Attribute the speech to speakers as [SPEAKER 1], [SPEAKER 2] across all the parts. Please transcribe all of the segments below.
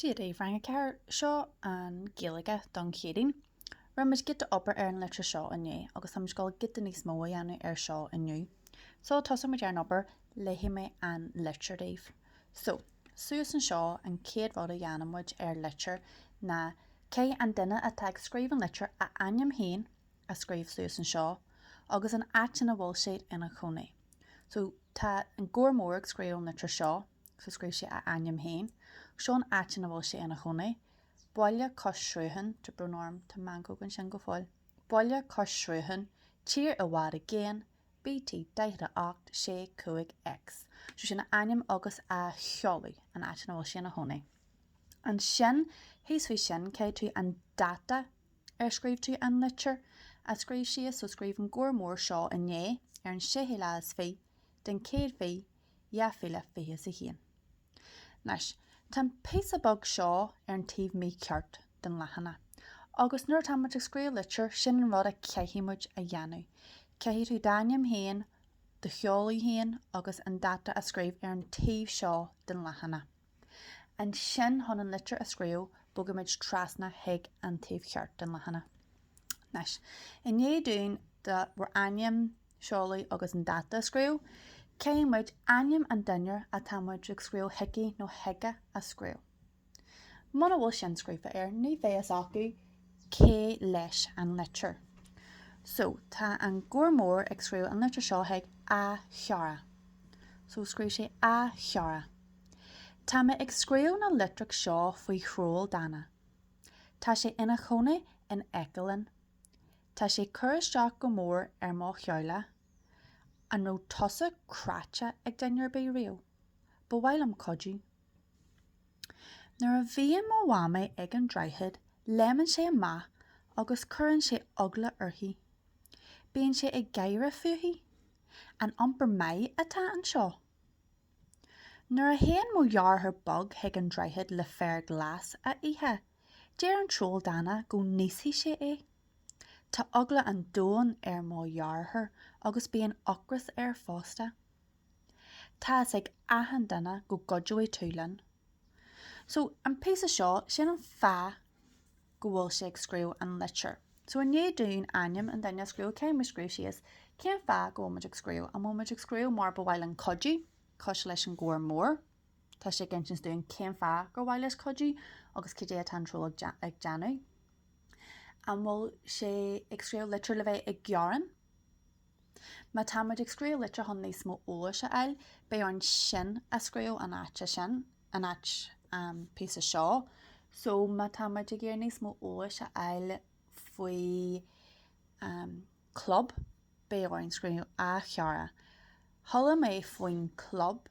[SPEAKER 1] Díad bhreanga cear seo an Gaeilge G3 Muid git upper ar an litre seo inniu, agus am scoil git níos mó dhéanú ar seo inniu. So tosa muid ar an upper leihí mé an litre Dave. So, suas an seo an céad rud a dhéanamid ar litre na cé an duine atá ag scríobh an litre a ainm hain a scríobh suas an seo, agus an aitin a bhfuil siad ina chonaí. So tá an gcóir mór ag scríobh an litre seo, so scríobh sé a ainm hain, seo an aitin a bhfuil sé ina chonaí. Boile cos shrúhan to brúnorm to mango gan sin go fáil. Boile cos shrúhan, tír a bhhad a géan, BT 28 sé cuaig X. So sin ainm agus a cheolaí an aitin a bhfuil sé ina chonaí. An sin, hís fao sin cé tú an data ar scríobh tú an litre a scríobh sios, so scríobh an gcóir mór seo inné ar an séhíle is fí, den céad fí, jaafile fí is a hían. Nes, tá péis a bog seo ar an taobh mí ceart den lehanana. Agus nuair tá muid ag scríobh litre sin an rud a ceithimid a dhéanú. Ceithí tú dainm hain, do cheolaí hain, agus an data a scríobh ar an taobh seo den lehanana. An sin hon an litre a scríobh bogamid trasna heag an taobh ceart den lehanana. Nes, in dún de bhar ainm seolaí agus an data a scríobh, cé muid ainm an duine a tá muid ag scríobh hici nó heige a scríobh. Muna bhfuil sin scríofa ar ní bheas acu cé leis an litre. So tá an gcóir mór ag scríobh an litre seo heag a cheara. So scríobh sé a cheara. Tá me ag scríobh na litre seo faoi chrúil dana. Tá sé ina chonaí in eicilin. Tá sé cur isteach go mór ar má cheola. A nó tosa cráte ag dainnear bé riamh, ba bhhail am codú. Nuair a bhíon má bhama ag an ddraithead, leman sé amach agus curann sé ogla orthaí. Bíonn sé ag gaiire fuaithaí, an iompar maith atá an seo. Nuair a théann mo dhearthair bog ag an ddraithead le fear glas a ithe, déir an trol dana go níosaí sé é. Tá ogla an dóin ar má dhearthair agus bíonn ocras ar fásta. Tá ag ahan dana go godú é túlan. So an péis seo sin an fear go bhfuil sé ag scríobh an litre. So in dún ainm an daine scríobh cé mu scríobh sios, cén fear go bhfuil ag scríobh, a bhfuil ag scríobh mar ba bhhail an codú, cos leis an gcóir mór. Tá sé gin sin dún cén fear go bhhail leis codú agus cé dé an trol ag deanú. An bhfuil sé ag scríobh litre le bheith ag gearan. Má tá muid ag scríobh litre hon níos mó óise eil, bé an sin a scríobh an áite sin, an áit péis seo. So má tá muid ag géir níos mó óise eil faoi club, bé an scríobh a cheara. Thola mé faoin club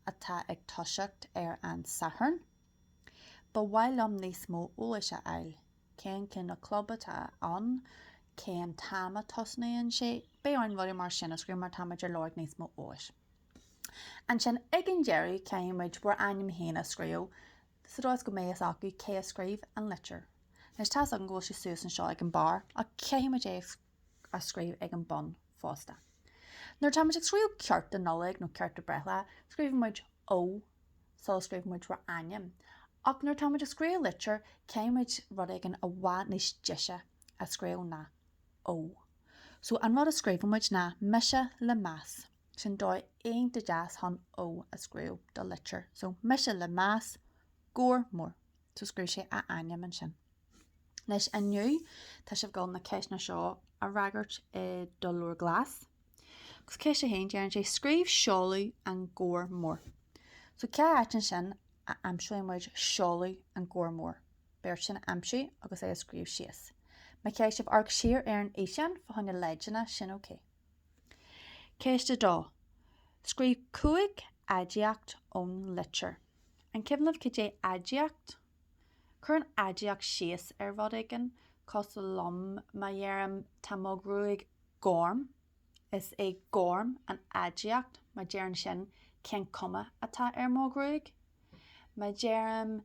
[SPEAKER 1] atá ag toseacht ar an sathairn, ba bhhail am níos mó óise eil. Cén cin na club atá an, cén táma tosnaíonn sé, bé an bhfuil mar sin a scríobh mar táid ar leir níos mó óis. An sin ag an deirí céimiid bhar ainm hain a scríobh, sa dás go méas acu cé a scríobh an litre. Nes tá an ghfuil sé suas an seo ag an bar a céimiid é a scríobh ag an bon fásta. Nuair táid ag scríobh ceart an nollaig nó ceart a brethla, scríobh muid ó, so scríobh muid bhar ainm. Ach nuair táid ag scríobh litre, céimiid rud ag an a bhá níos deise a scríobh na ó. So an rud a scríobh muid na mise le más. Sin dóid éon de deas hon ó a scríobh do litre. So mise le más, gcóir mór. So scríobh sé a ainm an sin. Leis aniu, tá sibh gáil na ceisna seo a ragart do luair glas. Gus ceis sé hain dearann sé scríobh seolaí an gcóir mór. So ce aitin sin a amsúil muid seolaí an gcóir mór. Beir sin amsú agus é a scríobh sios. Ma ceis sibh arc siar ar an éisian fa honna leideanna sin ócé. Ceiste dó. Scríobh cuaig aideacht ón litre. An cibnamh cé aideacht, chur an aideacht sios ar bhd aigen, cos lom má dhearam tá má grúig gorm, is é gorm an aideacht má dearan sin cén cuma atá ar má grúig. Má dearam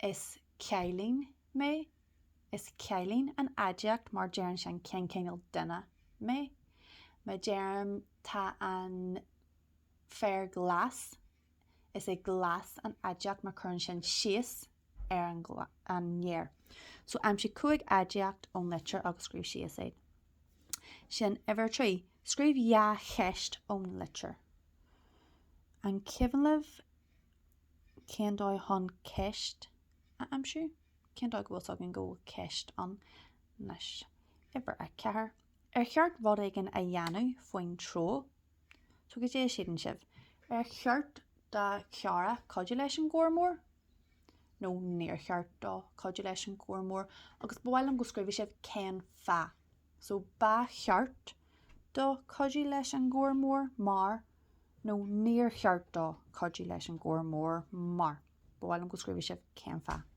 [SPEAKER 1] is ceilín mé, is ceilín an aideacht mar dearan sin cén céinil duine mé. Má dearam tá an fear glas, is é glas an aideacht mar churann sin sios an néir. So si cuaig aideacht ón litir agus scríobh si is éid. Sin iwwer trí, scríobh ja cheist ón litir. An civanlah cén dóid hon ceist siú, cén dóid go bhfuil go ceist an nes iwwer a cethir. Cheart rud éigean a dhéanamh faoin tro. So go dté siad an sibh. Cheart dá ceara codú leis an gcomhór, nó níor cheart dá codú leis an gcomhór, agus bhhailm go scríobh sibh cén feadh. So ba cheart dá codú leis an gcomhór mar, nó níor cheart dá codú leis an gcomhór mar. Bhhailm go scríobh sibh cén feadh.